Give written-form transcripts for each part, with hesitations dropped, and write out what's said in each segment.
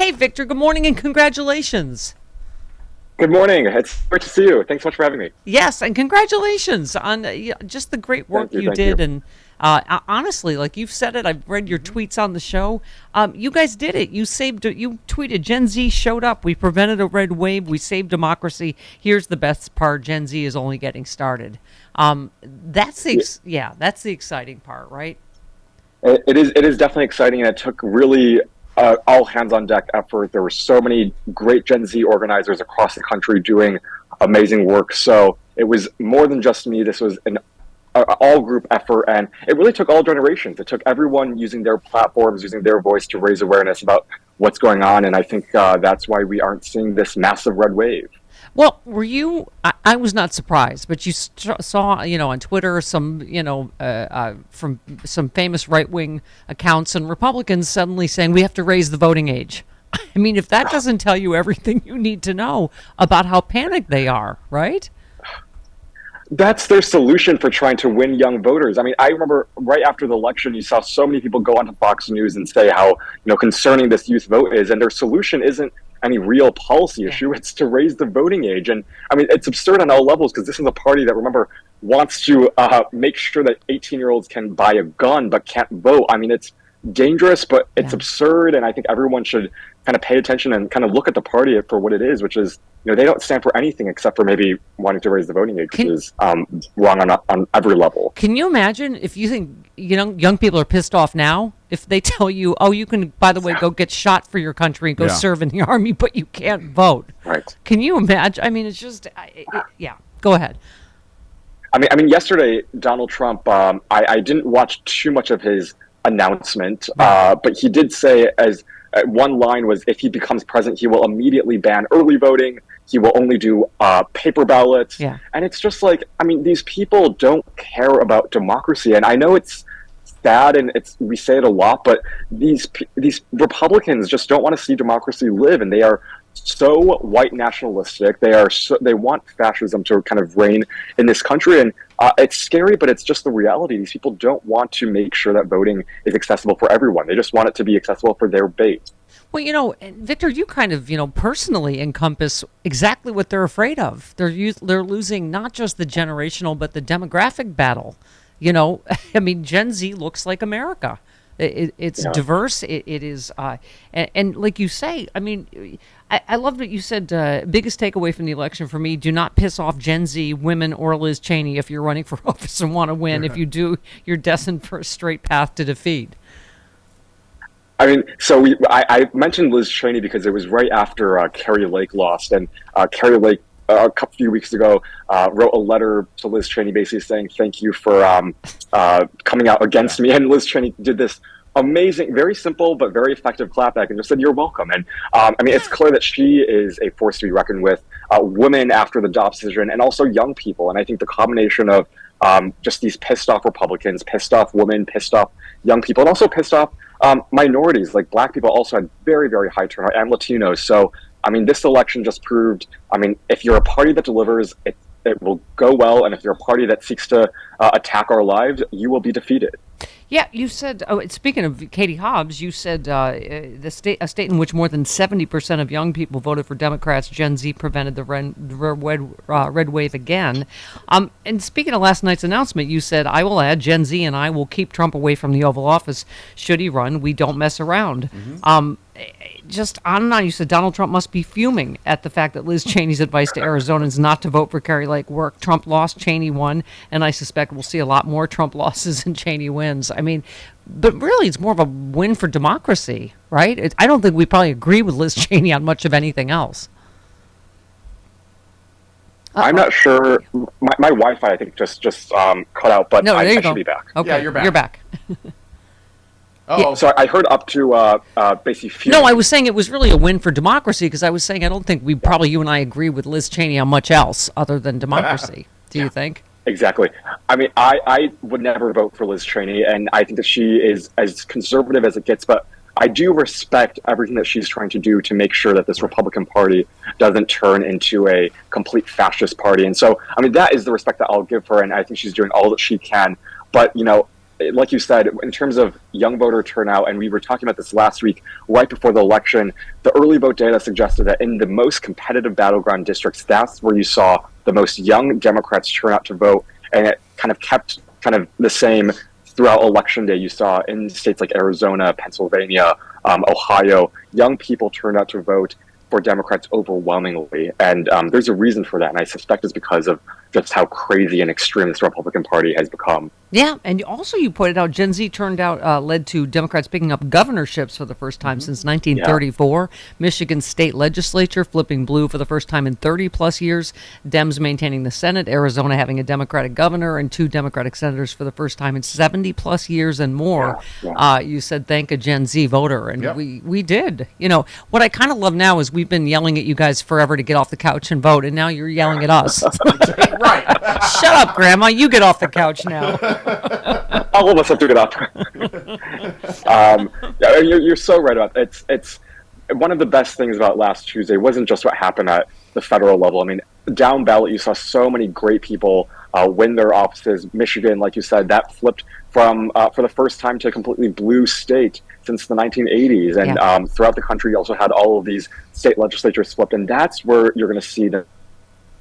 Hey, Victor, good morning and congratulations. Good morning. It's great to see you. Thanks so much for having me. Yes, and congratulations on just the great work Thank you. you Thank did. you. And honestly, like you've said it, I've read your tweets on the show. You guys did it. You tweeted, Gen Z showed up. We prevented a red wave. We saved democracy. Here's the best part. Gen Z is only getting started. Yeah, That's the exciting part, right? it is definitely exciting, and it took really all hands on deck effort. There were so many great Gen Z organizers across the country doing amazing work. So it was more than just me. This was an all group effort, and it really took all generations. It took everyone using their platforms, using their voice to raise awareness about what's going on. And I think that's why we aren't seeing this massive red wave. Well, were you? I was not surprised, but you saw, on Twitter, some, from some famous right wing accounts and Republicans suddenly saying we have to raise the voting age. I mean, if that doesn't tell you everything you need to know about how panicked they are, right? That's their solution for trying to win young voters. I mean, I remember right after the election, you saw so many people go onto Fox News and say how, concerning this youth vote is, and their solution isn't any real policy Yeah. issue. It's to raise the voting age. And I mean, it's absurd on all levels because this is a party that, remember, wants to make sure that 18-year-olds can buy a gun but can't vote. I mean, it's dangerous, but it's Yeah. absurd. And I think everyone should kind of pay attention and kind of look at the party for what it is, which is, they don't stand for anything except for maybe wanting to raise the voting age, which Can is wrong on every level. Can you imagine if you think young people are pissed off now if they tell you, oh, you can, by the way, go get shot for your country and go Yeah. serve in the army, but you can't vote. Right. Can you imagine? I mean, it's just, yeah. Go ahead. I mean, yesterday, Donald Trump, I didn't watch too much of his announcement, Right. but he did say, as one line was, if he becomes president, he will immediately ban early voting. He will only do paper ballots. Yeah. And it's just like, I mean, these people don't care about democracy. And I know it's sad, and we say it a lot, but these Republicans just don't want to see democracy live, and they are so white nationalistic. They want fascism to kind of reign in this country, and it's scary, but it's just the reality. These people don't want to make sure that voting is accessible for everyone. They just want it to be accessible for their base. Well, and Victor, you kind of, personally encompass exactly what they're afraid of. They're losing not just the generational, but the demographic battle. I mean, Gen Z looks like America. It's Yeah. diverse. It is, and like you say, I mean, I love what you said. Biggest takeaway from the election for me: do not piss off Gen Z, women, or Liz Cheney if you're running for office and want to win. If you do, you're destined for a straight path to defeat. I mean, so I mentioned Liz Cheney because it was right after Carrie Lake lost, and Carrie Lake a few weeks ago wrote a letter to Liz Cheney basically saying thank you for coming out against me, and Liz Cheney did this amazing, very simple but very effective clapback and just said you're welcome. And I mean, it's clear that she is a force to be reckoned with. Women after the Dobbs decision, and also young people, and I think the combination of just these pissed off Republicans, pissed off women, pissed off young people, and also pissed off minorities, like Black people also had very, very high turnout, and Latinos. So, I mean, this election just proved, I mean, if you're a party that delivers, it will go well. And if you're a party that seeks to attack our lives, you will be defeated. Yeah, you said. Oh, speaking of Katie Hobbs, you said a state in which more than 70% of young people voted for Democrats. Gen Z prevented the red wave again. And speaking of last night's announcement, you said, "I will add Gen Z and I will keep Trump away from the Oval Office. Should he run, we don't mess around." Just on and on. You said Donald Trump must be fuming at the fact that Liz Cheney's advice to Arizonans not to vote for Carrie Lake worked. Trump lost, Cheney won, and I suspect we'll see a lot more Trump losses and Cheney wins. I mean, but really, it's more of a win for democracy, right? I don't think we probably agree with Liz Cheney on much of anything else. I'm not sure. My Wi-Fi, I think, just cut out, but No, there you I go. should be back. Okay, Yeah, you're back. You're back. Oh, So I heard up to basically few. No, I was saying it was really a win for democracy because I was saying I don't think you and I agree with Liz Cheney on much else other than democracy. Do you think? Exactly. I mean, I would never vote for Liz Cheney, and I think that she is as conservative as it gets, but I do respect everything that she's trying to do to make sure that this Republican Party doesn't turn into a complete fascist party. And so, I mean, that is the respect that I'll give her, and I think she's doing all that she can. But, like you said, in terms of young voter turnout, and we were talking about this last week, right before the election, the early vote data suggested that in the most competitive battleground districts, that's where you saw the most young Democrats turn out to vote, and it kind of kept kind of the same throughout election day. You saw in states like Arizona, Pennsylvania, Ohio, young people turned out to vote for Democrats overwhelmingly. And there's a reason for that. And I suspect it's because of just how crazy and extreme this Republican Party has become. Yeah, and also you pointed out Gen Z led to Democrats picking up governorships for the first time since 1934. Yeah. Michigan state legislature flipping blue for the first time in 30 plus years. Dems maintaining the Senate. Arizona having a Democratic governor and 2 Democratic senators for the first time in 70 plus years and more. Yeah. You said thank a Gen Z voter, and we did. You know, what I kind of love now is we've been yelling at you guys forever to get off the couch and vote, and now you're yelling at us. Right. Shut up, Grandma. You get off the couch now. All of us have to get up. You're so right about it. It's one of the best things about last Tuesday wasn't just what happened at the federal level. I mean, down ballot, you saw so many great people win their offices. Michigan, like you said, that flipped from for the first time to a completely blue state since the 1980s. And throughout the country, you also had all of these state legislatures flipped. And that's where you're going to see the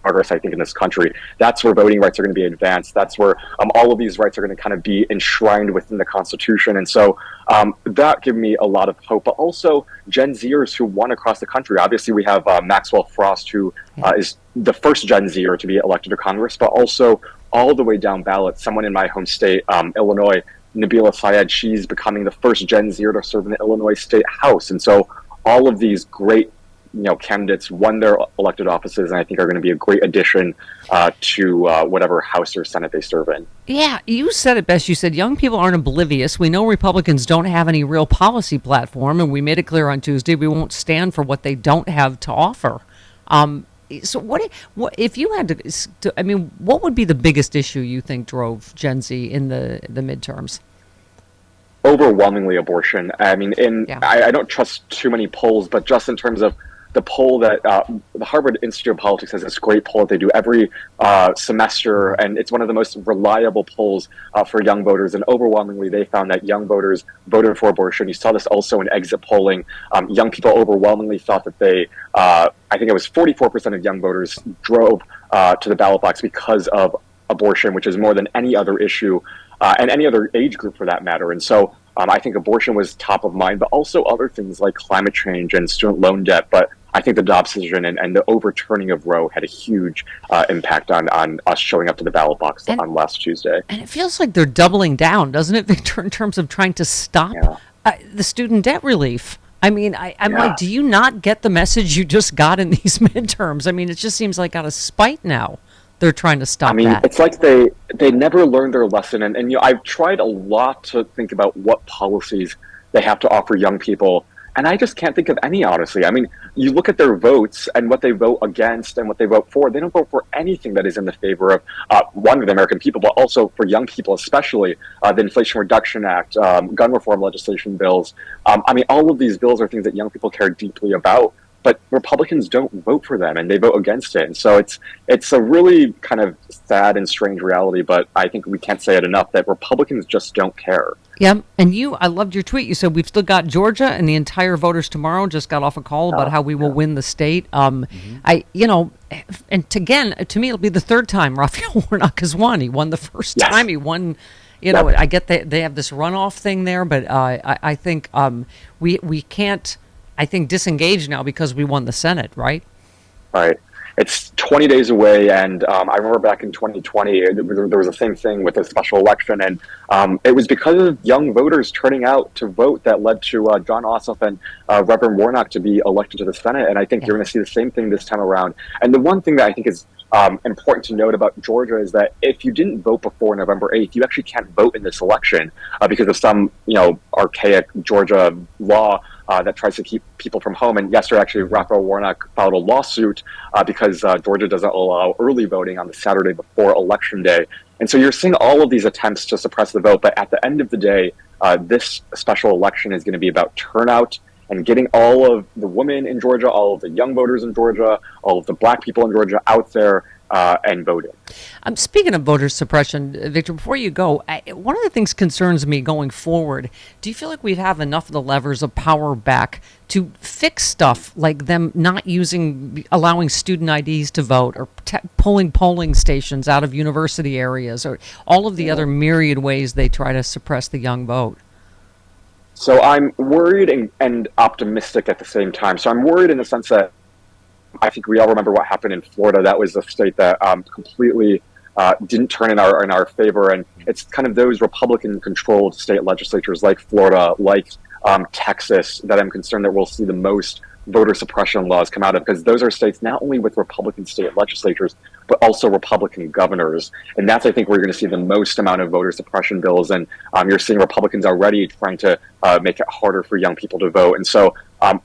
progress, I think, in this country. That's where voting rights are going to be advanced. That's where all of these rights are going to kind of be enshrined within the Constitution. And so that gave me a lot of hope. But also Gen Zers who won across the country. Obviously, we have Maxwell Frost, who is the first Gen Zer to be elected to Congress, but also all the way down ballot, someone in my home state, Illinois, Nabila Syed, she's becoming the first Gen Zer to serve in the Illinois State House. And so all of these great candidates won their elected offices, and I think are going to be a great addition to whatever House or Senate they serve in. Yeah, you said it best. You said young people aren't oblivious. We know Republicans don't have any real policy platform, and we made it clear on Tuesday we won't stand for what they don't have to offer. So what if you had to, I mean, what would be the biggest issue you think drove Gen Z in the midterms? Overwhelmingly abortion. I mean, I don't trust too many polls, but just in terms of the poll that the Harvard Institute of Politics has this great poll that they do every semester, and it's one of the most reliable polls for young voters. And overwhelmingly, they found that young voters voted for abortion. You saw this also in exit polling. Young people overwhelmingly thought that they, I think it was 44% of young voters drove to the ballot box because of abortion, which is more than any other issue and any other age group for that matter. And so I think abortion was top of mind, but also other things like climate change and student loan debt. But I think the Dobbs decision and the overturning of Roe had a huge impact on us showing up to the ballot box on last Tuesday. And it feels like they're doubling down, doesn't it, Victor, in terms of trying to stop the student debt relief? I mean, I'm like, do you not get the message you just got in these midterms? I mean, it just seems like out of spite now they're trying to stop that. It's like they never learned their lesson. And I've tried a lot to think about what policies they have to offer young people, and I just can't think of any, honestly. I mean, you look at their votes and what they vote against and what they vote for. They don't vote for anything that is in the favor of, one, the American people, but also for young people, especially the Inflation Reduction Act, gun reform legislation bills. I mean, all of these bills are things that young people care deeply about, but Republicans don't vote for them, and they vote against it. And so it's a really kind of sad and strange reality, but I think we can't say it enough that Republicans just don't care. Yeah, and I loved your tweet. You said we've still got Georgia, and the entire voters tomorrow just got off a call about how we will win the state. And again, to me, it'll be the third time Raphael Warnock has won. He won the first time. He won. I get that they have this runoff thing there, but I think we can't. I think disengage now because we won the Senate, right? Right. It's 20 days away, and I remember back in 2020, there was the same thing with a special election, and it was because of young voters turning out to vote that led to John Ossoff and Reverend Warnock to be elected to the Senate, and I think you're going to see the same thing this time around. And the one thing that I think is important to note about Georgia is that if you didn't vote before November 8th, you actually can't vote in this election because of some, archaic Georgia law that tries to keep people from home. And yesterday, actually, Raphael Warnock filed a lawsuit because Georgia doesn't allow early voting on the Saturday before Election Day. And so you're seeing all of these attempts to suppress the vote. But at the end of the day, this special election is going to be about turnout and getting all of the women in Georgia, all of the young voters in Georgia, all of the black people in Georgia out there and voting. Speaking of voter suppression, Victor, before you go, one of the things concerns me going forward. Do you feel like we have enough of the levers of power back to fix stuff like them not allowing student IDs to vote, or pulling polling stations out of university areas, or all of the other myriad ways they try to suppress the young vote? So I'm worried and optimistic at the same time. So I'm worried in the sense that I think we all remember what happened in Florida. That was a state that completely didn't turn in our favor, and it's kind of those Republican-controlled state legislatures like Florida, like Texas, that I'm concerned that we'll see the most voter suppression laws come out of, because those are states not only with Republican state legislatures, but also Republican governors. And that's, I think, where you're going to see the most amount of voter suppression bills. And you're seeing Republicans already trying to make it harder for young people to vote. And so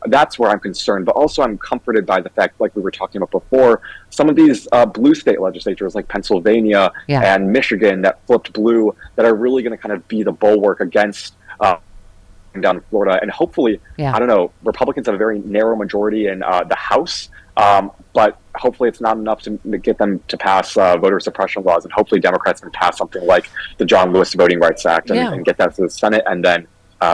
that's where I'm concerned. But also I'm comforted by the fact, like we were talking about before, some of these blue state legislatures like Pennsylvania and Michigan that flipped blue, that are really going to kind of be the bulwark against down in Florida. And hopefully, I don't know, Republicans have a very narrow majority in the House, but hopefully it's not enough to get them to pass voter suppression laws. And hopefully Democrats can pass something like the John Lewis Voting Rights Act and get that to the Senate, and then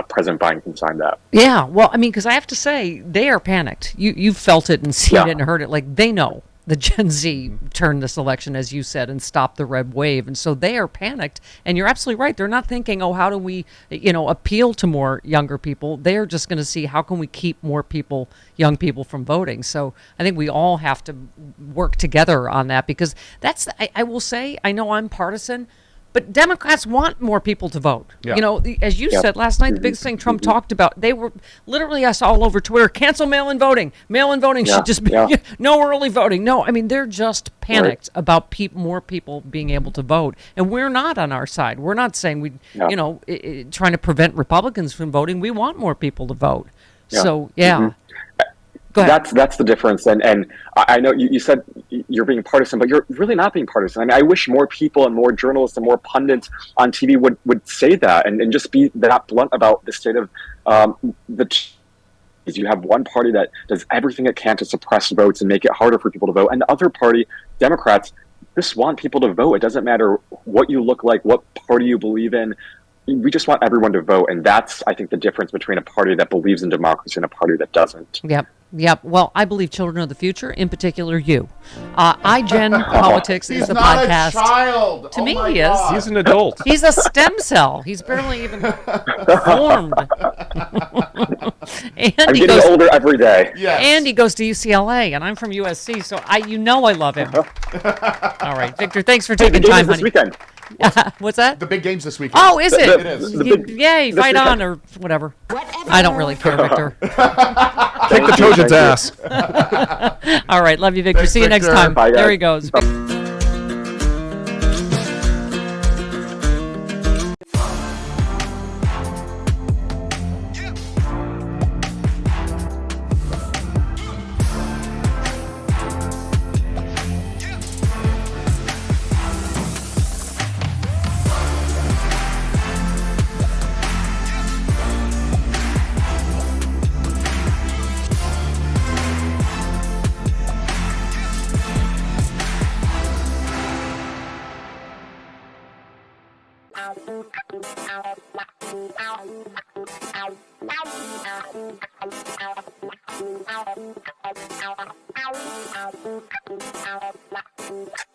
President Biden can sign that. Yeah, well, I mean, because I have to say, they are panicked. You've felt it and seen it and heard it. Like, they know the Gen Z turned this election, as you said, and stopped the red wave. And so they are panicked. And you're absolutely right. They're not thinking, oh, how do we, appeal to more younger people? They're just going to see, how can we keep more people, young people, from voting? So I think we all have to work together on that, because that's, I will say, I know I'm partisan, but Democrats want more people to vote. Yeah. As you said last night, the biggest thing Trump talked about, they were literally us all over Twitter, cancel mail-in voting. Mail-in voting should just be, no early voting. No, I mean, they're just panicked about more people being able to vote. And we're not on our side. We're not saying trying to prevent Republicans from voting. We want more people to vote. Yeah. So, Go ahead. That's the difference. And I know you said you're being partisan, but you're really not being partisan. I mean, I wish more people and more journalists and more pundits on TV would say that and just be that blunt about the state of you have one party that does everything it can to suppress votes and make it harder for people to vote, and the other party, Democrats, just want people to vote. It doesn't matter what you look like, what party you believe in. We just want everyone to vote, and that's, I think, the difference between a party that believes in democracy and a party that doesn't. Yep. Well, I believe children of the future, in particular you. iGen Politics is the not podcast. A child. To me, my he God. is. He's an adult. He's a stem cell. He's barely even formed. And I'm he getting goes, older every day. Yes. and he goes to UCLA, and I'm from USC, so I love him. All right, Victor, thanks for taking The game time, is this honey. weekend. What's that? The big game's this weekend. Oh, is it? It is. Yay, fight on, or whatever. I don't really care, Victor. Kick the Trojans' ass. All right, love you, Victor. Thanks, See you next Victor. time. Bye, guys. There he goes. Ow.